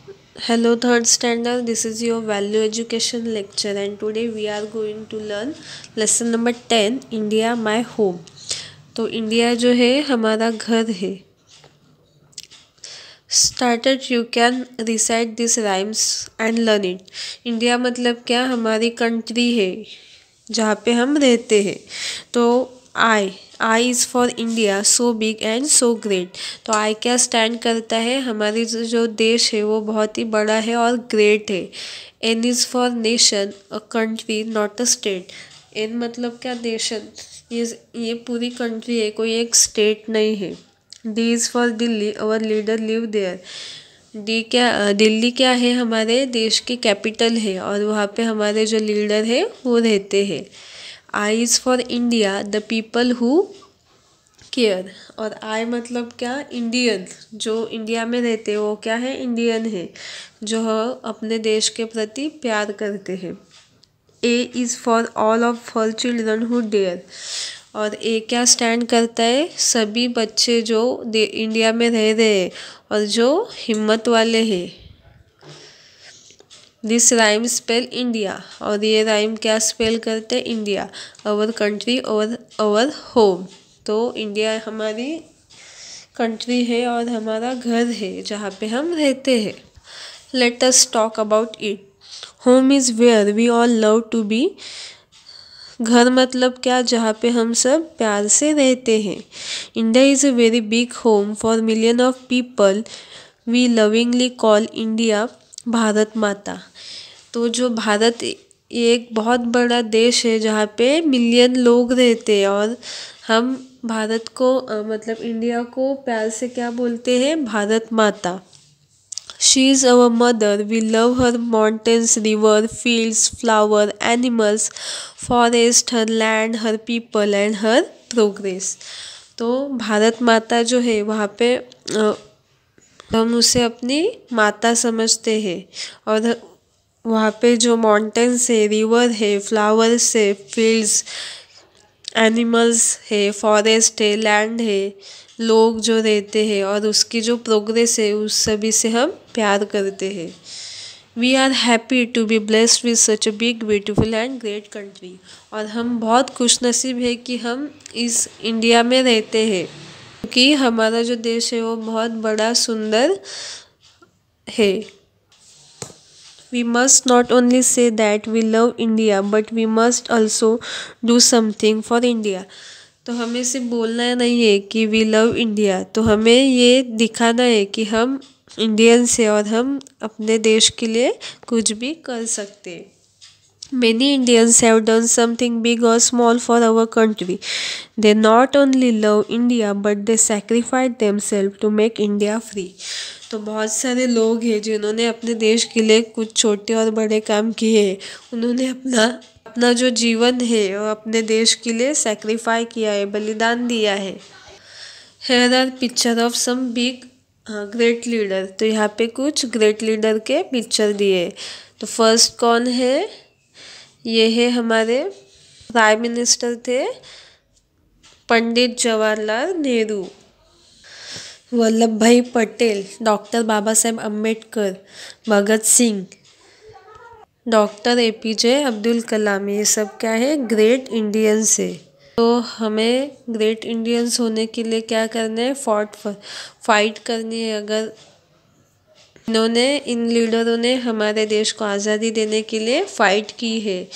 Hello, third standard. This is your value education lecture, and today we are going to learn lesson number 10 India my home. तो India जो है हमारा घर है. Started you can recite these rhymes and learn it. India मतलब क्या, हमारी country है जहाँ पे हम रहते हैं. तो I is for India so big and so great. तो आई क्या स्टैंड करता है, हमारी जो देश है वो बहुत ही बड़ा है और ग्रेट है. N is for nation, a country not a state. N मतलब क्या, नेशन. ये पूरी कंट्री है, कोई एक स्टेट नहीं है. D is for Delhi, our leader live there. Delhi क्या है, हमारे देश की कैपिटल है और वहाँ पे हमारे जो लीडर है वो रहते हैं. I is for India, the people who care. और आई मतलब क्या, इंडियन. जो इंडिया में रहते हैं वो क्या है, इंडियन है, जो अपने देश के प्रति प्यार करते हैं. A is for all of her children who dare. और ए क्या स्टैंड करता है, सभी बच्चे जो इंडिया में रह रहे हैं और जो हिम्मत वाले हैं. This rhyme spell India. और ये राइम क्या स्पेल करते हैं, इंडिया. अवर कंट्री और अवर होम. तो इंडिया हमारी कंट्री है और हमारा घर है जहाँ पे हम रहते हैं. Let us talk about it. Home is where we all love to be. घर मतलब क्या, जहाँ पे हम सब प्यार से रहते हैं. India is a very big home for million of people. We lovingly call India Bharat Mata. तो जो भारत ये एक बहुत बड़ा देश है जहाँ पे मिलियन लोग रहते हैं और हम भारत को मतलब इंडिया को प्यार से क्या बोलते हैं, Bharat Mata. She is our mother. We love her mountains, river, fields, flower, animals, forest, her land, her people and her progress. तो भारत माता जो है वहाँ पे हम उसे अपनी माता समझते हैं. और वहाँ पे जो माउंटेन्स है, रिवर है, फ्लावर्स है, फील्ड्स, एनिमल्स है, फॉरेस्ट है, लैंड है, लोग जो रहते हैं और उसकी जो प्रोग्रेस है उस सभी से हम प्यार करते हैं. We are happy to be blessed with such a big beautiful and great country. और हम बहुत खुशनसीब है कि हम इस इंडिया में रहते हैं क्योंकि हमारा जो देश है वो बहुत बड़ा सुंदर है. We must not only say that we love India, but we must also do something for India. तो हमें सिर्फ बोलना नहीं है कि वी लव इंडिया, तो हमें ये दिखाना है कि हम इंडियंस हैं और हम अपने देश के लिए कुछ भी कर सकते हैं. Many Indians have done something big or small for our country. They not only love India but they sacrifice themselves to make India free. तो बहुत सारे लोग हैं जिन्होंने अपने देश के लिए कुछ छोटे और बड़े काम किए हैं. उन्होंने अपना अपना जो जीवन है वो अपने देश के लिए सेक्रीफाई किया है, बलिदान दिया है. Here are picture of some big great leader. तो यहाँ पे कुछ ग्रेट लीडर के पिक्चर दिए. तो फर्स्ट कौन है, ये है हमारे प्राइम मिनिस्टर थे पंडित जवाहरलाल नेहरू, वल्लभ भाई Patel, doctor Baba Saheb Ambedkar, Bhagat Singh, doctor APJ Abdul Kalam. ये सब क्या है, ग्रेट इंडियंस है. तो हमें ग्रेट इंडियंस होने के लिए क्या करना है, फाइट करनी है. अगर इन लीडरों ने हमारे देश को आज़ादी देने के लिए फ़ाइट की है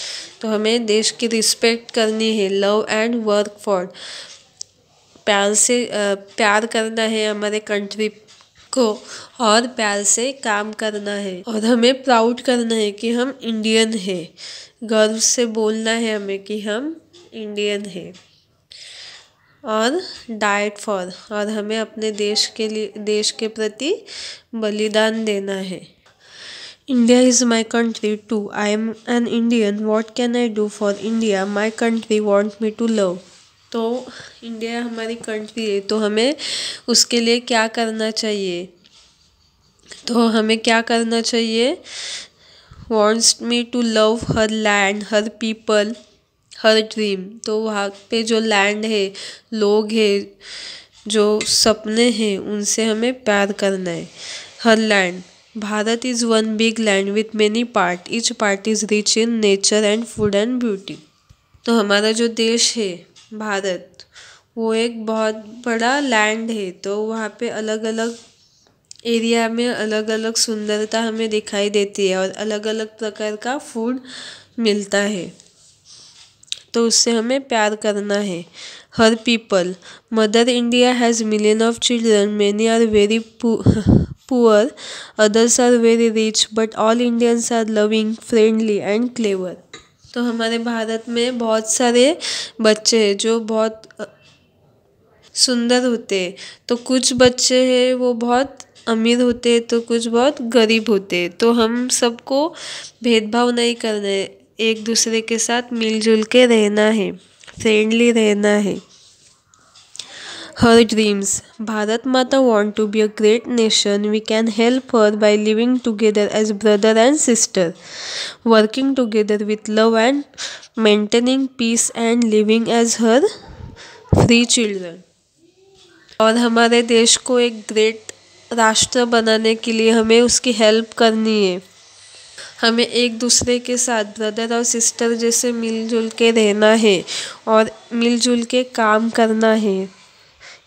तो हमें देश की रिस्पेक्ट करनी है. Love and work for. प्यार करना है हमारे कंट्री को और प्यार से काम करना है. और हमें प्राउड करना है कि हम इंडियन हैं. गर्व से बोलना है हमें कि हम इंडियन हैं. और डाइट फॉर. और हमें अपने देश के प्रति बलिदान देना है. India is my country too. I am an Indian. What can I do for India. My country want me to love. तो इंडिया हमारी कंट्री है तो हमें उसके लिए क्या करना चाहिए, तो हमें क्या करना चाहिए, wants me to love her land, her people, her dream. तो वहाँ पे जो लैंड है, लोग हैं, जो सपने हैं, उनसे हमें प्यार करना है. हर land Bharat is one big land with many part, each part is rich in nature and food and beauty. तो हमारा जो देश है भारत, वो एक बहुत बड़ा लैंड है। तो वहाँ पे अलग अलग एरिया में अलग अलग सुंदरता हमें दिखाई देती है और अलग अलग प्रकार का फूड मिलता है। तो उससे हमें प्यार करना है। Her people, mother India has million of children, many are very poor, others are very rich, but all Indians are loving, friendly and clever. तो हमारे भारत में बहुत सारे बच्चे हैं जो बहुत सुंदर होते हैं। तो कुछ बच्चे हैं वो बहुत अमीर होते हैं, तो कुछ बहुत गरीब होते हैं। तो हम सबको भेदभाव नहीं करना है, एक दूसरे के साथ मिलजुल के रहना है, फ्रेंडली रहना है। हर ड्रीम्स, भारत माता want to be a great nation. We can help her by living together as brother and sister, working together with love and maintaining peace and living as her free children. और हमारे देश को एक great राष्ट्र बनाने के लिए हमें उसकी हेल्प करनी है। हमें एक दूसरे के साथ ब्रदर और सिस्टर जैसे मिलजुल के रहना है और मिलजुल के काम करना है,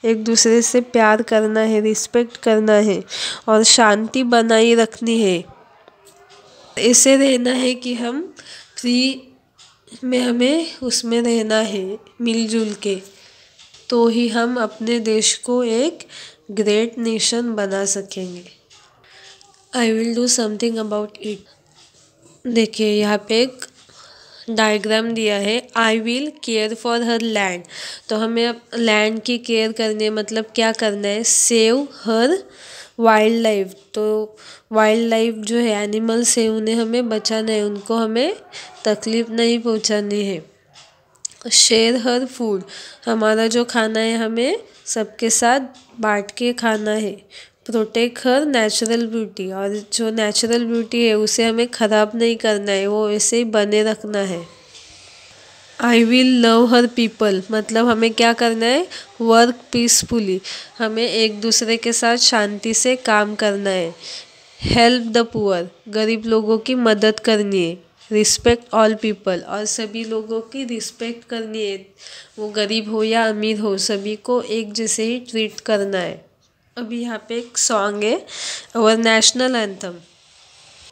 एक दूसरे से प्यार करना है, रिस्पेक्ट करना है और शांति बनाए रखनी है। ऐसे रहना है कि हम फ्री में हमें उसमें रहना है मिलजुल के, तो ही हम अपने देश को एक ग्रेट नेशन बना सकेंगे। I will do something about it. देखिए यहाँ पे एक डायग्राम दिया है, I will care for her land. तो हमें अब लैंड की केयर करनी है, मतलब क्या करना है, सेव हर वाइल्ड लाइफ। तो वाइल्ड लाइफ जो है एनिमल्स है उन्हें हमें बचाना है, उनको हमें तकलीफ नहीं पहुंचानी है। शेयर हर फूड, हमारा जो खाना है हमें सबके साथ बांट के खाना है। प्रोटेक्ट हर नेचुरल ब्यूटी, और जो नेचुरल ब्यूटी है उसे हमें ख़राब नहीं करना है, वो ऐसे ही बने रखना है। I will love her people, मतलब हमें क्या करना है, वर्क पीसफुली, हमें एक दूसरे के साथ शांति से काम करना है। हेल्प द पुअर, गरीब लोगों की मदद करनी है। रिस्पेक्ट ऑल पीपल, और सभी लोगों की रिस्पेक्ट करनी है, वो गरीब हो या अमीर हो, सभी को एक जैसे ही ट्रीट करना है। अभी यहाँ पे एक सॉन्ग है, और नेशनल एंथम।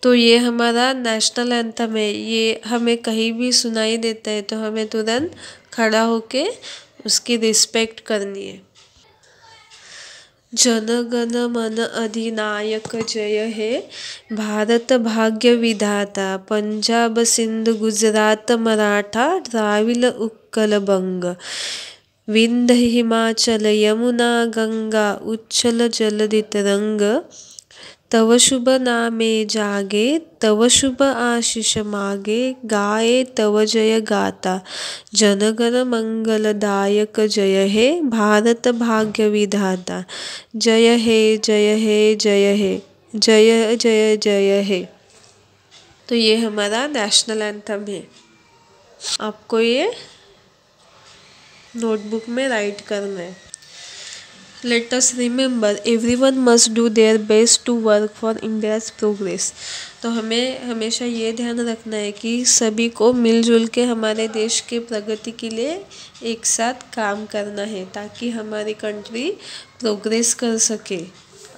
तो ये हमारा नेशनल एंथम है, ये हमें कहीं भी सुनाई देता है तो हमें तुरंत खड़ा होके उसकी रिस्पेक्ट करनी है। जन गण मन अधिनायक जय हे, भारत भाग्य विधाता, पंजाब सिंध गुजरात मराठा द्राविड़ उत्कल बंग, विंध्य हिमाचल यमुना गंगा उच्छल जलधि तरंग, तव शुभ नामे जागे, तव शुभ आशीष मागे, गाए तव जय गाता, जनगण मंगलदायक जय हे, भारत भाग्य विधाता, जय हे जय हे जय हे, जय जय जय हे। तो ये हमारा नेशनल एंथम है, आपको ये नोटबुक में राइट करना है। Let us remember, everyone must do their best to work for India's progress. तो हमें हमेशा ये ध्यान रखना है कि सभी को मिलजुल के हमारे देश के प्रगति के लिए एक साथ काम करना है, ताकि हमारी कंट्री प्रोग्रेस कर सके,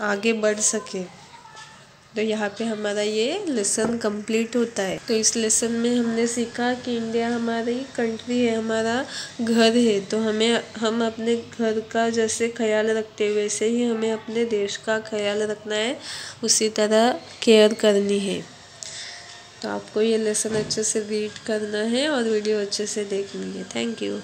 आगे बढ़ सके। तो यहाँ पे हमारा ये लेसन कंप्लीट होता है। तो इस लेसन में हमने सीखा कि इंडिया हमारी कंट्री है, हमारा घर है। तो हम अपने घर का जैसे ख्याल रखते हैं वैसे ही हमें अपने देश का ख्याल रखना है, उसी तरह केयर करनी है। तो आपको ये लेसन अच्छे से रीड करना है और वीडियो अच्छे से देखनी है। Thank you.